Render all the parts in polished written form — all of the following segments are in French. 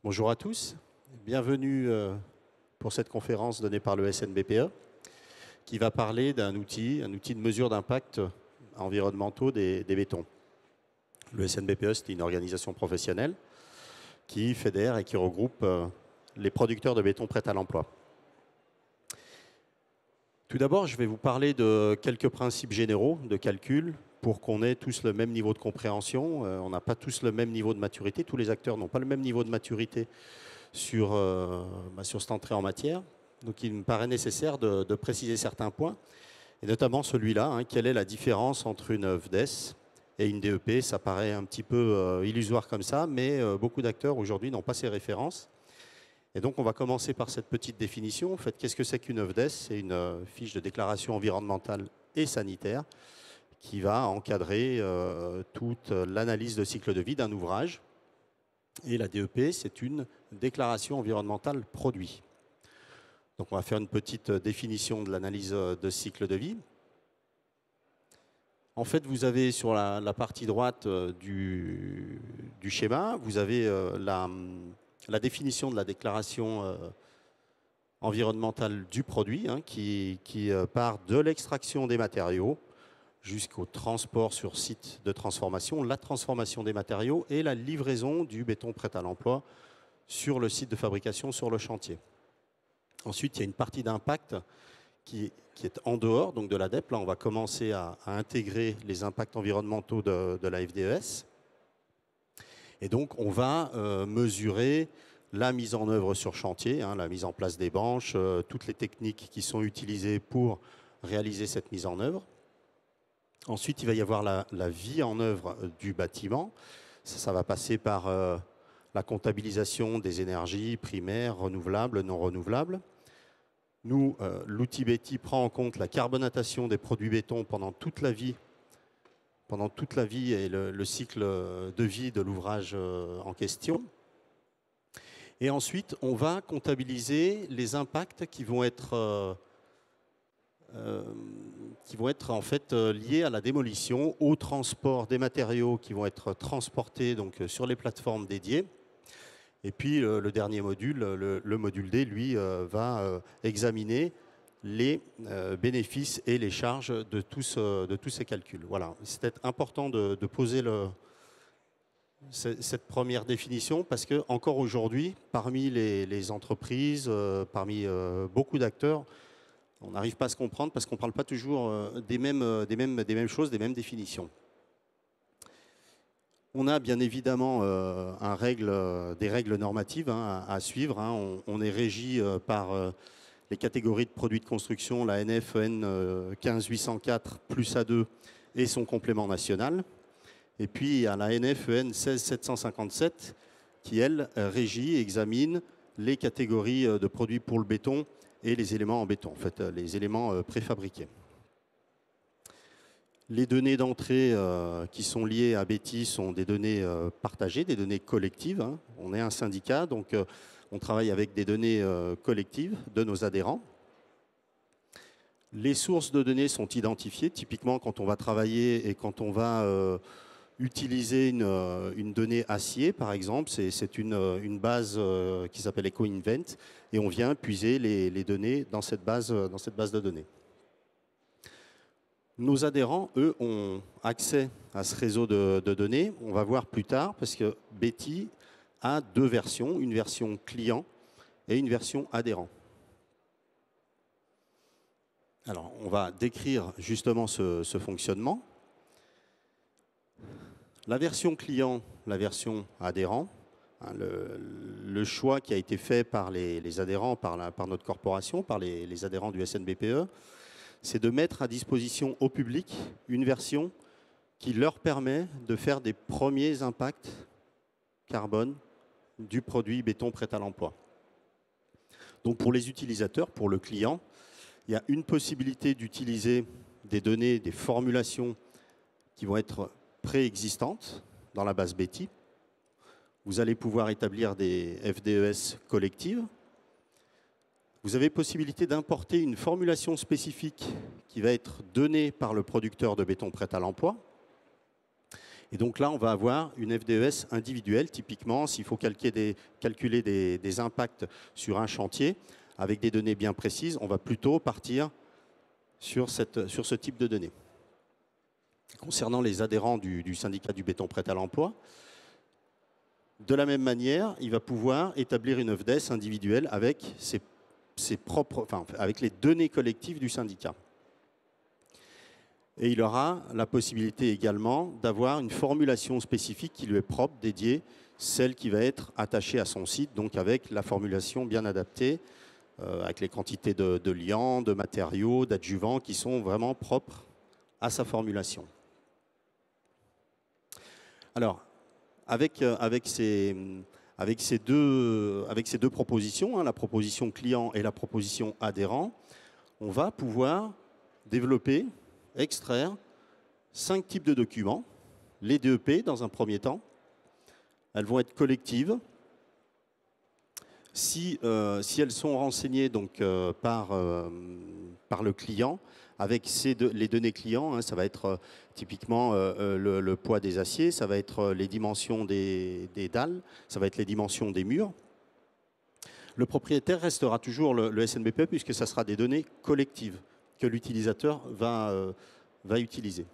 Bonjour à tous, bienvenue pour cette conférence donnée par le SNBPE qui va parler d'un outil, de mesure d'impact environnementaux des bétons. Le SNBPE, c'est une organisation professionnelle qui fédère et qui regroupe les producteurs de béton prêt à l'emploi. Tout d'abord, je vais vous parler de quelques principes généraux de calcul pour qu'on ait tous le même niveau de compréhension. On n'a pas tous le même niveau de maturité. Tous les acteurs n'ont pas le même niveau de maturité sur cette entrée en matière. Donc il me paraît nécessaire de préciser certains points, et notamment celui-là, quelle est la différence entre une FDES et une DEP. Ça paraît un petit peu illusoire comme ça, mais beaucoup d'acteurs aujourd'hui n'ont pas ces références. Et donc, on va commencer par cette petite définition. En fait, qu'est-ce que c'est qu'une FDES? C'est une fiche de déclaration environnementale et sanitaire qui va encadrer toute l'analyse de cycle de vie d'un ouvrage. Et la DEP, c'est une déclaration environnementale produit. Donc, on va faire une petite définition de l'analyse de cycle de vie. En fait, vous avez sur la partie droite du schéma, vous avez la définition de la déclaration environnementale du produit qui part de l'extraction des matériaux jusqu'au transport sur site de transformation, la transformation des matériaux et la livraison du béton prêt à l'emploi sur le site de fabrication, sur le chantier. Ensuite, il y a une partie d'impact qui est en dehors donc de la DEP. Là, on va commencer à intégrer les impacts environnementaux de la FDES. Et donc, on va mesurer la mise en œuvre sur chantier, la mise en place des banches, toutes les techniques qui sont utilisées pour réaliser cette mise en œuvre. Ensuite, il va y avoir la vie en œuvre du bâtiment. Ça va passer par la comptabilisation des énergies primaires, renouvelables, non renouvelables. Nous, l'outil Betty prend en compte la carbonatation des produits béton pendant toute la vie et le cycle de vie de l'ouvrage en question. Et ensuite, on va comptabiliser les impacts qui vont être en fait liés à la démolition, au transport des matériaux qui vont être transportés donc, sur les plateformes dédiées. Et puis le dernier module, le module D, lui, va examiner les bénéfices et les charges de tous ces calculs. Voilà, c'est important de poser cette première définition parce que encore aujourd'hui, parmi les entreprises, parmi beaucoup d'acteurs, on n'arrive pas à se comprendre parce qu'on ne parle pas toujours des mêmes choses, des mêmes définitions. On a bien évidemment des règles normatives à suivre. On est régi par les catégories de produits de construction, la NF EN 15804 plus A2 et son complément national. Et puis il y a la NF EN 16757 qui, elle, régit et examine les catégories de produits pour le béton et les éléments en béton, en fait, les éléments préfabriqués. Les données d'entrée qui sont liées à Betty sont des données partagées, des données collectives. On est un syndicat, donc on travaille avec des données collectives de nos adhérents. Les sources de données sont identifiées. Typiquement, quand on va travailler et quand on va utiliser une donnée acier, par exemple, c'est une base qui s'appelle EcoInvent, et on vient puiser les données dans cette base de données. Nos adhérents, eux, ont accès à ce réseau de données. On va voir plus tard, parce que Betty a deux versions, une version client et une version adhérent. Alors, on va décrire justement ce fonctionnement. La version client, la version adhérent, le choix qui a été fait par les adhérents, par notre corporation, par les adhérents du SNBPE, c'est de mettre à disposition au public une version qui leur permet de faire des premiers impacts carbone du produit béton prêt à l'emploi. Donc pour les utilisateurs, pour le client, il y a une possibilité d'utiliser des données, des formulations qui vont être préexistantes dans la base Betty. Vous allez pouvoir établir des FDES collectives. Vous avez possibilité d'importer une formulation spécifique qui va être donnée par le producteur de béton prêt à l'emploi. Et donc là, on va avoir une FDES individuelle. Typiquement, s'il faut calculer des impacts sur un chantier avec des données bien précises, on va plutôt partir sur ce type de données. Concernant les adhérents du syndicat du béton prêt à l'emploi, de la même manière, il va pouvoir établir une FDES individuelle avec avec les données collectives du syndicat. Et il aura la possibilité également d'avoir une formulation spécifique qui lui est propre, dédiée, celle qui va être attachée à son site, donc avec la formulation bien adaptée, avec les quantités de liants, de matériaux, d'adjuvants qui sont vraiment propres à sa formulation. Alors, avec ces deux propositions, la proposition client et la proposition adhérent, on va pouvoir développer, extraire 5 types de documents. Les DEP dans un premier temps. Elles vont être collectives. Si elles sont renseignées donc, par le client, avec les données clients, ça va être typiquement le poids des aciers, ça va être les dimensions des dalles, ça va être les dimensions des murs. Le propriétaire restera toujours le SNBPE puisque ça sera des données collectives que l'utilisateur va utiliser.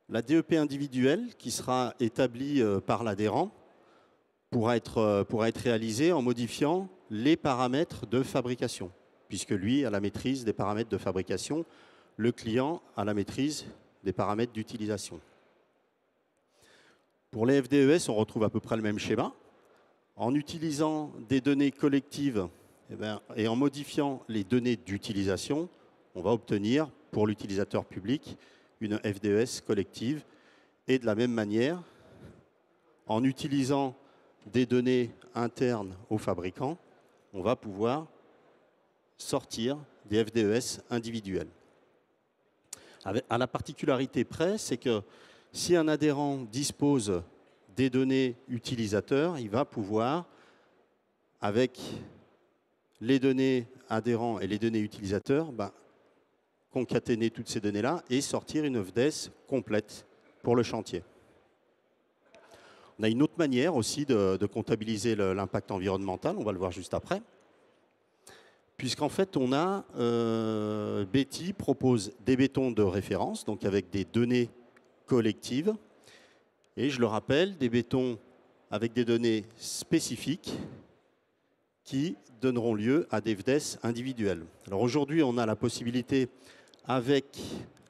La DEP individuelle qui sera établie par l'adhérent pourra être réalisée en modifiant les paramètres de fabrication, puisque lui a la maîtrise des paramètres de fabrication, le client a la maîtrise des paramètres d'utilisation. Pour les FDES, on retrouve à peu près le même schéma. En utilisant des données collectives et en modifiant les données d'utilisation, on va obtenir pour l'utilisateur public une FDES collective. Et de la même manière, en utilisant des données internes aux fabricants, on va pouvoir sortir des FDES individuels. À la particularité près, c'est que si un adhérent dispose des données utilisateurs, il va pouvoir, avec les données adhérents et les données utilisateurs, concaténer toutes ces données-là et sortir une FDES complète pour le chantier. On a une autre manière aussi de comptabiliser l'impact environnemental, on va le voir juste après. Puisqu'en fait, on a Betty propose des bétons de référence, donc avec des données collectives. Et je le rappelle, des bétons avec des données spécifiques qui donneront lieu à des FDES individuels. Alors aujourd'hui, on a la possibilité, avec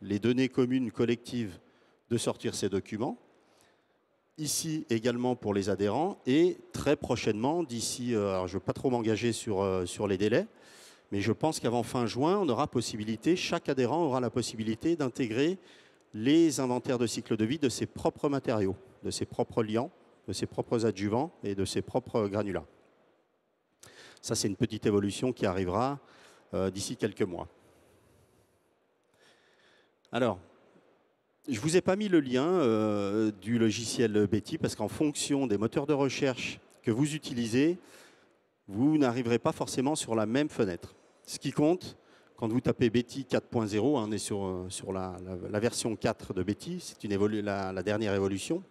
les données communes collectives, de sortir ces documents. Ici également pour les adhérents et très prochainement, d'ici, alors je ne veux pas trop m'engager sur les délais, mais je pense qu'avant fin juin, on aura possibilité, chaque adhérent aura la possibilité d'intégrer les inventaires de cycle de vie de ses propres matériaux, de ses propres liants, de ses propres adjuvants et de ses propres granulats. Ça, c'est une petite évolution qui arrivera d'ici quelques mois. Alors, je ne vous ai pas mis le lien du logiciel Betty parce qu'en fonction des moteurs de recherche que vous utilisez, vous n'arriverez pas forcément sur la même fenêtre. Ce qui compte, quand vous tapez Betty 4.0, on est sur la version 4 de Betty, c'est la dernière évolution.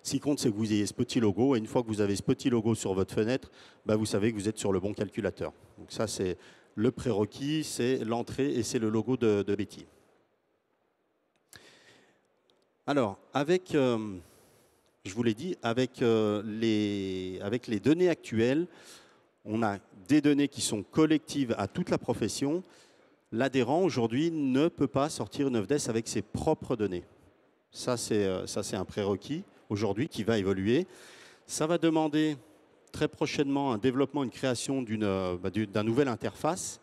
Ce qui compte, c'est que vous ayez ce petit logo et une fois que vous avez ce petit logo sur votre fenêtre, vous savez que vous êtes sur le bon calculateur. Donc ça, c'est le prérequis, c'est l'entrée et c'est le logo de Betty. Alors, je vous l'ai dit, avec les données actuelles, on a des données qui sont collectives à toute la profession. L'adhérent, aujourd'hui, ne peut pas sortir une FDES avec ses propres données. Ça, c'est un prérequis, aujourd'hui, qui va évoluer. Ça va demander très prochainement un développement, une création d'un nouvel interface.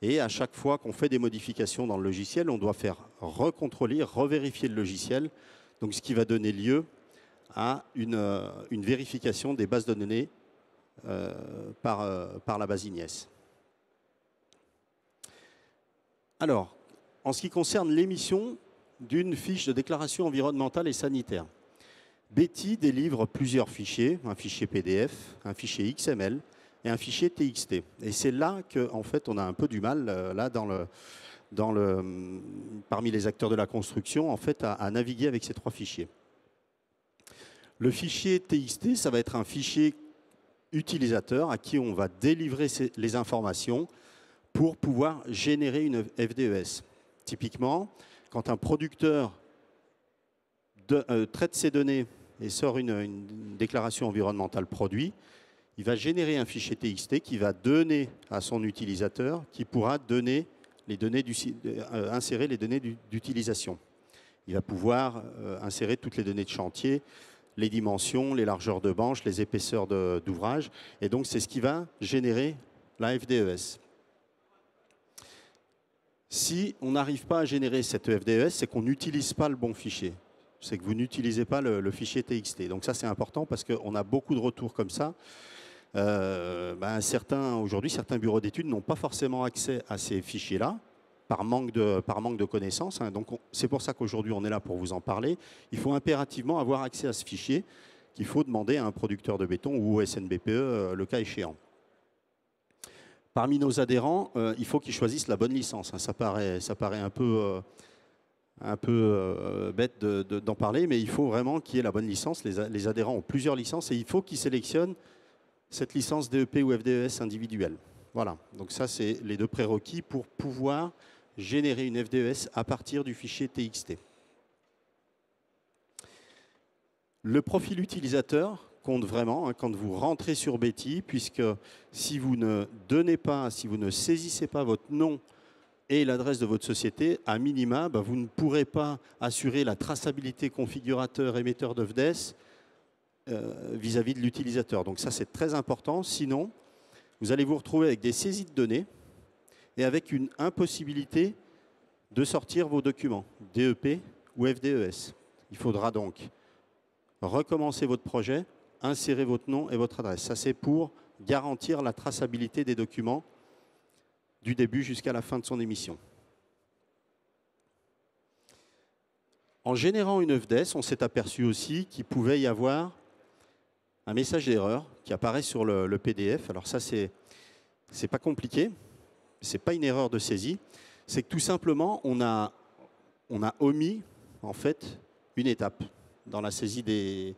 Et à chaque fois qu'on fait des modifications dans le logiciel, on doit faire recontrôler, revérifier le logiciel. Donc, ce qui va donner lieu à une vérification des bases de données par la base IGNES. Alors, en ce qui concerne l'émission d'une fiche de déclaration environnementale et sanitaire, Betty délivre plusieurs fichiers, un fichier PDF, un fichier XML et un fichier TXT. Et c'est là qu'en fait, on a un peu du mal là, dans parmi les acteurs de la construction, en fait, à naviguer avec ces 3 fichiers. Le fichier TXT, ça va être un fichier utilisateur à qui on va délivrer les informations pour pouvoir générer une FDES. Typiquement, quand un producteur traite ces données et sort une déclaration environnementale produit, il va générer un fichier TXT qui va donner à son utilisateur, qui pourra donner les données insérer les données d'utilisation. Il va pouvoir insérer toutes les données de chantier, les dimensions, les largeurs de banches, les épaisseurs d'ouvrage. Et donc, c'est ce qui va générer la FDES. Si on n'arrive pas à générer cette FDES, c'est qu'on n'utilise pas le bon fichier. C'est que vous n'utilisez pas le fichier TXT. Donc ça, c'est important parce qu'on a beaucoup de retours comme ça. Aujourd'hui, certains bureaux d'études n'ont pas forcément accès à ces fichiers-là par manque de connaissances. Donc c'est pour ça qu'aujourd'hui, on est là pour vous en parler. Il faut impérativement avoir accès à ce fichier qu'il faut demander à un producteur de béton ou au SNBPE, le cas échéant. Parmi nos adhérents, il faut qu'ils choisissent la bonne licence. Ça paraît un peu bête d'en parler, mais il faut vraiment qu'il y ait la bonne licence. Les adhérents ont plusieurs licences et il faut qu'ils sélectionnent cette licence DEP ou FDES individuelle. Voilà, donc ça, c'est les 2 prérequis pour pouvoir générer une FDES à partir du fichier TXT. Le profil utilisateur compte vraiment quand vous rentrez sur Betty, puisque si vous ne donnez pas, si vous ne saisissez pas votre nom et l'adresse de votre société, à minima, vous ne pourrez pas assurer la traçabilité configurateur-émetteur de FDES vis-à-vis de l'utilisateur. Donc ça, c'est très important. Sinon, vous allez vous retrouver avec des saisies de données et avec une impossibilité de sortir vos documents, DEP ou FDES. Il faudra donc recommencer votre projet, insérer votre nom et votre adresse. Ça, c'est pour garantir la traçabilité des documents du début jusqu'à la fin de son émission. En générant une FDES, on s'est aperçu aussi qu'il pouvait y avoir un message d'erreur qui apparaît sur le PDF. Alors ça, c'est pas compliqué, c'est pas une erreur de saisie, c'est que tout simplement, on a omis en fait une étape dans la saisie de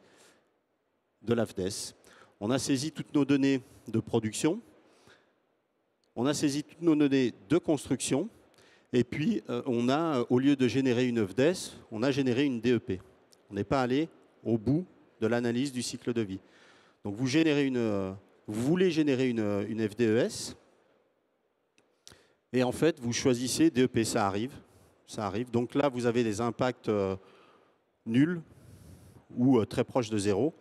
la FDES. On a saisi toutes nos données de production, on a saisi toutes nos données de construction, et puis on a, au lieu de générer une FDES, on a généré une DEP. On n'est pas allé au bout de l'analyse du cycle de vie. Donc vous voulez générer une FDES, et en fait vous choisissez DEP, ça arrive. Donc là vous avez des impacts nuls ou très proches de 0.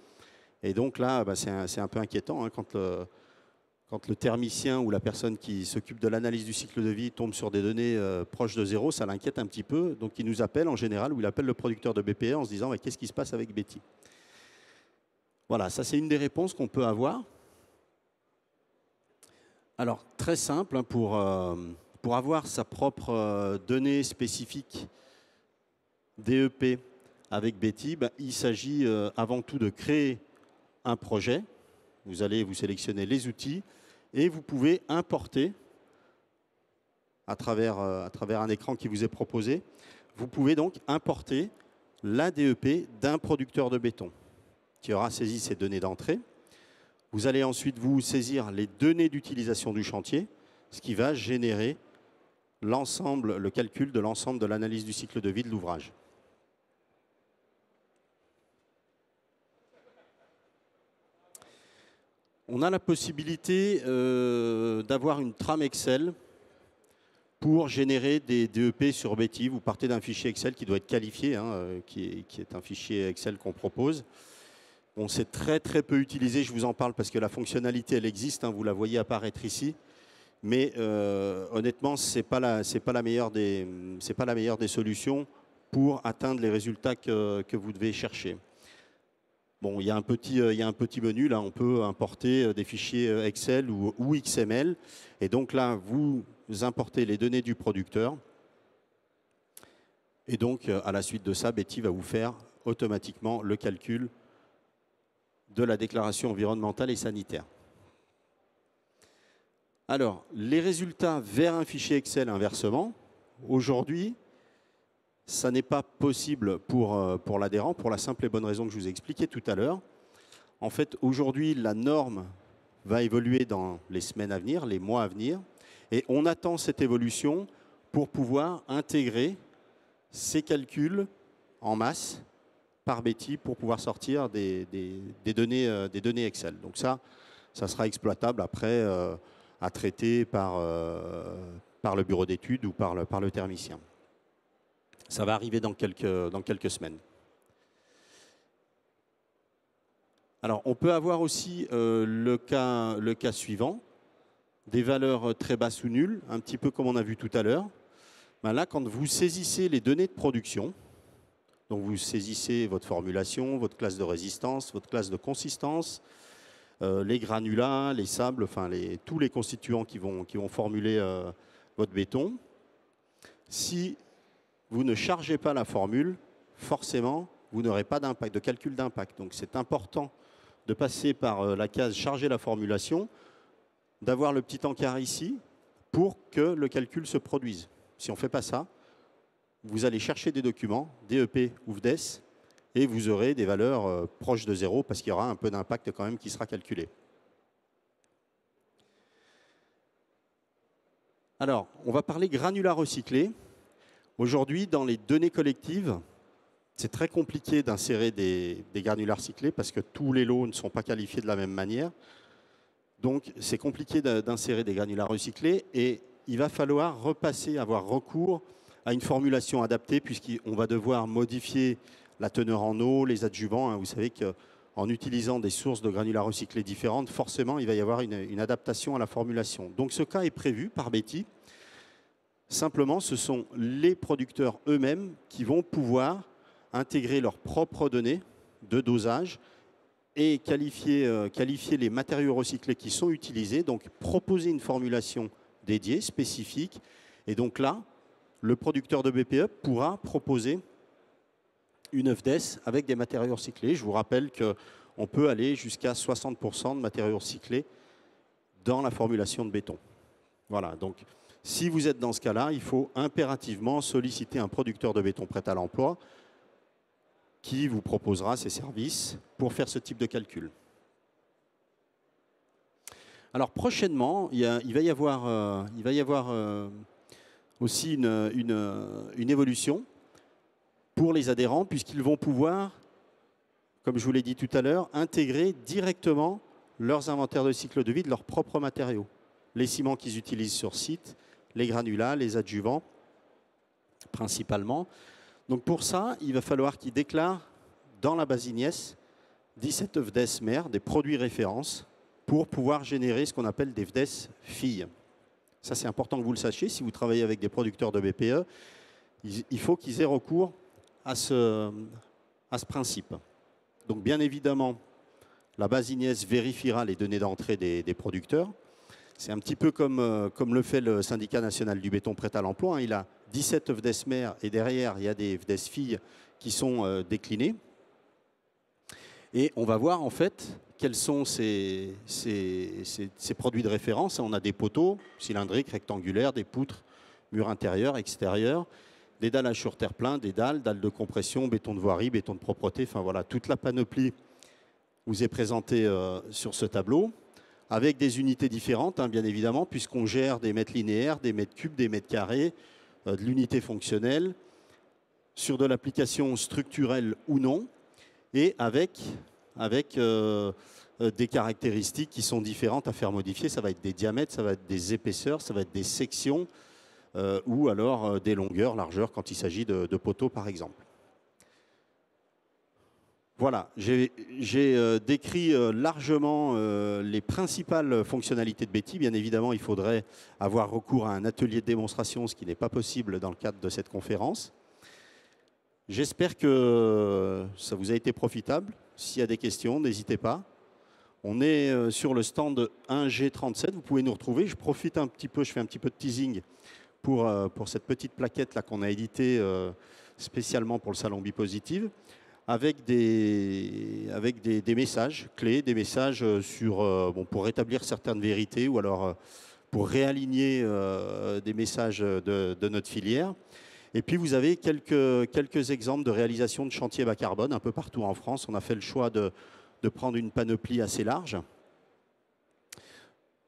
Et donc là c'est un peu inquiétant quand le thermicien ou la personne qui s'occupe de l'analyse du cycle de vie tombe sur des données proches de 0, ça l'inquiète un petit peu. Donc il nous appelle en général, ou il appelle le producteur de BPE en se disant qu'est-ce qui se passe avec Betty. Voilà, ça c'est une des réponses qu'on peut avoir. Alors, très simple, pour avoir sa propre donnée spécifique DEP avec Betty, il s'agit avant tout de créer un projet. Vous allez vous sélectionner les outils et vous pouvez importer à travers un écran qui vous est proposé. Vous pouvez donc importer la DEP d'un producteur de béton qui aura saisi ces données d'entrée. Vous allez ensuite vous saisir les données d'utilisation du chantier, ce qui va générer le calcul de l'ensemble de l'analyse du cycle de vie de l'ouvrage. On a la possibilité d'avoir une trame Excel pour générer des DEP sur Betty. Vous partez d'un fichier Excel qui doit être qualifié, qui est un fichier Excel qu'on propose. Bon, c'est très peu utilisé, je vous en parle parce que la fonctionnalité elle existe, vous la voyez apparaître ici, mais honnêtement c'est pas la meilleure des solutions pour atteindre les résultats que vous devez chercher. Bon, il y a un petit menu là, on peut importer des fichiers Excel ou XML, et donc là vous importez les données du producteur, et donc à la suite de ça, Betty va vous faire automatiquement le calcul de la déclaration environnementale et sanitaire. Alors, les résultats vers un fichier Excel inversement, aujourd'hui, ça n'est pas possible pour l'adhérent, pour la simple et bonne raison que je vous ai expliqué tout à l'heure. En fait, aujourd'hui, la norme va évoluer dans les semaines à venir, les mois à venir, et on attend cette évolution pour pouvoir intégrer ces calculs en masse par Betty pour pouvoir sortir des données Excel. Donc ça sera exploitable après à traiter par le bureau d'études ou par le thermicien. Ça va arriver dans quelques semaines. Alors, on peut avoir aussi le cas suivant, des valeurs très basses ou nulles, un petit peu comme on a vu tout à l'heure. Ben là, quand vous saisissez les données de production, donc vous saisissez votre formulation, votre classe de résistance, votre classe de consistance, les granulats, les sables, enfin tous les constituants qui vont formuler votre béton. Si vous ne chargez pas la formule, forcément, vous n'aurez pas d'impact, de calcul d'impact. Donc c'est important de passer par la case « Charger la formulation », d'avoir le petit encart ici pour que le calcul se produise. Si on ne fait pas ça, vous allez chercher des documents, DEP ou FDES, et vous aurez des valeurs proches de zéro parce qu'il y aura un peu d'impact quand même qui sera calculé. Alors, on va parler granulats recyclés. Aujourd'hui, dans les données collectives, c'est très compliqué d'insérer des granulats recyclés parce que tous les lots ne sont pas qualifiés de la même manière. Donc, c'est compliqué d'insérer des granulats recyclés et il va falloir avoir recours à une formulation adaptée puisqu'on va devoir modifier la teneur en eau, les adjuvants. Vous savez qu'en utilisant des sources de granulats recyclés différentes, forcément, il va y avoir une adaptation à la formulation. Donc, ce cas est prévu par Betty. Simplement, ce sont les producteurs eux-mêmes qui vont pouvoir intégrer leurs propres données de dosage et qualifier les matériaux recyclés qui sont utilisés, donc proposer une formulation dédiée, spécifique. Et donc là, le producteur de BPE pourra proposer une FDES avec des matériaux recyclés. Je vous rappelle qu'on peut aller jusqu'à 60% de matériaux recyclés dans la formulation de béton. Voilà, donc si vous êtes dans ce cas-là, il faut impérativement solliciter un producteur de béton prêt à l'emploi qui vous proposera ses services pour faire ce type de calcul. Alors prochainement, il va y avoir aussi une évolution pour les adhérents puisqu'ils vont pouvoir, comme je vous l'ai dit tout à l'heure, intégrer directement leurs inventaires de cycle de vie de leurs propres matériaux. Les ciments qu'ils utilisent sur site, les granulats, les adjuvants, principalement. Donc pour ça, il va falloir qu'ils déclarent dans la base INIES 17 FDES mères, des produits références, pour pouvoir générer ce qu'on appelle des FDES filles. Ça, c'est important que vous le sachiez. Si vous travaillez avec des producteurs de BPE, il faut qu'ils aient recours à ce principe. Donc bien évidemment, la base INIES vérifiera les données d'entrée des producteurs. C'est un petit peu comme le fait le syndicat national du béton prêt à l'emploi. Il a 17 FDES mères et derrière, il y a des FDES filles qui sont déclinées. Et on va voir en fait quels sont ces produits de référence. On a des poteaux cylindriques, rectangulaires, des poutres, murs intérieurs, extérieurs, des dalles sur terre-plein, des dalles de compression, béton de voirie, béton de propreté. Enfin voilà, toute la panoplie vous est présentée sur ce tableau, avec des unités différentes, bien évidemment, puisqu'on gère des mètres linéaires, des mètres cubes, des mètres carrés, de l'unité fonctionnelle, sur de l'application structurelle ou non, et avec des caractéristiques qui sont différentes à faire modifier. Ça va être des diamètres, ça va être des épaisseurs, ça va être des sections, ou alors des longueurs, largeurs, quand il s'agit de poteaux, par exemple. Voilà, j'ai décrit largement les principales fonctionnalités de Betty. Bien évidemment, il faudrait avoir recours à un atelier de démonstration, ce qui n'est pas possible dans le cadre de cette conférence. J'espère que ça vous a été profitable. S'il y a des questions, n'hésitez pas. On est sur le stand 1G37, vous pouvez nous retrouver. Je profite un petit peu, je fais un petit peu de teasing pour cette petite plaquette là qu'on a éditée spécialement pour le salon Bipositive, avec des messages clés, des messages pour rétablir certaines vérités ou alors pour réaligner des messages de notre filière. Et puis vous avez quelques exemples de réalisation de chantiers bas carbone un peu partout en France. On a fait le choix de prendre une panoplie assez large.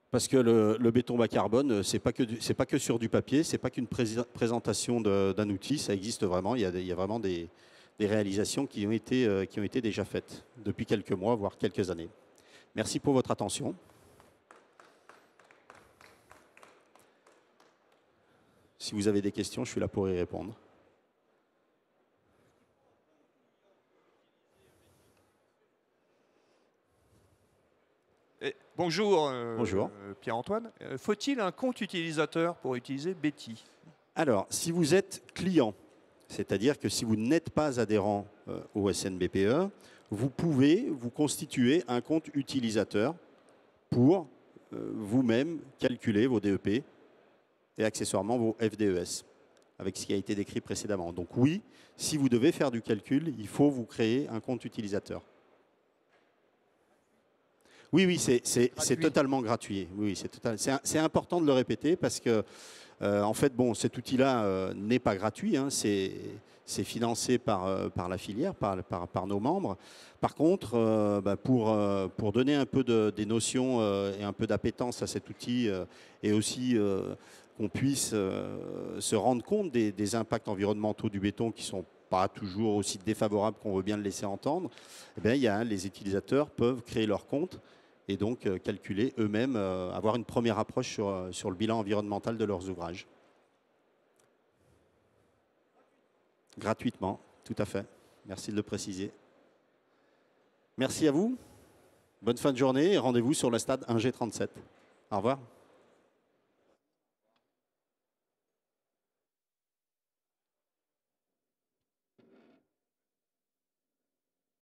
Parce que le béton bas carbone, c'est pas que sur du papier, c'est pas qu'une présentation d'un outil, ça existe vraiment. Il y a vraiment des réalisations qui ont été déjà faites depuis quelques mois, voire quelques années. Merci pour votre attention. Si vous avez des questions, je suis là pour y répondre. Bonjour, Bonjour. Pierre-Antoine. Faut-il un compte utilisateur pour utiliser Betty? Alors, si vous êtes client, c'est-à-dire que si vous n'êtes pas adhérent au SNBPE, vous pouvez vous constituer un compte utilisateur pour vous-même calculer vos DEP et accessoirement vos FDES, avec ce qui a été décrit précédemment. Donc oui, si vous devez faire du calcul, il faut vous créer un compte utilisateur. Oui, c'est totalement gratuit. Oui, c'est important de le répéter parce que, en fait, bon, cet outil-là n'est pas gratuit. Hein, c'est financé par la filière, par nos membres. Par contre, pour donner un peu des notions et un peu d'appétence à cet outil et aussi qu'on puisse se rendre compte des impacts environnementaux du béton qui sont pas toujours aussi défavorables qu'on veut bien le laisser entendre, eh bien, les utilisateurs peuvent créer leur compte et donc calculer eux-mêmes, avoir une première approche sur le bilan environnemental de leurs ouvrages. Gratuitement, tout à fait. Merci de le préciser. Merci à vous. Bonne fin de journée et rendez-vous sur le stade 1G37. Au revoir.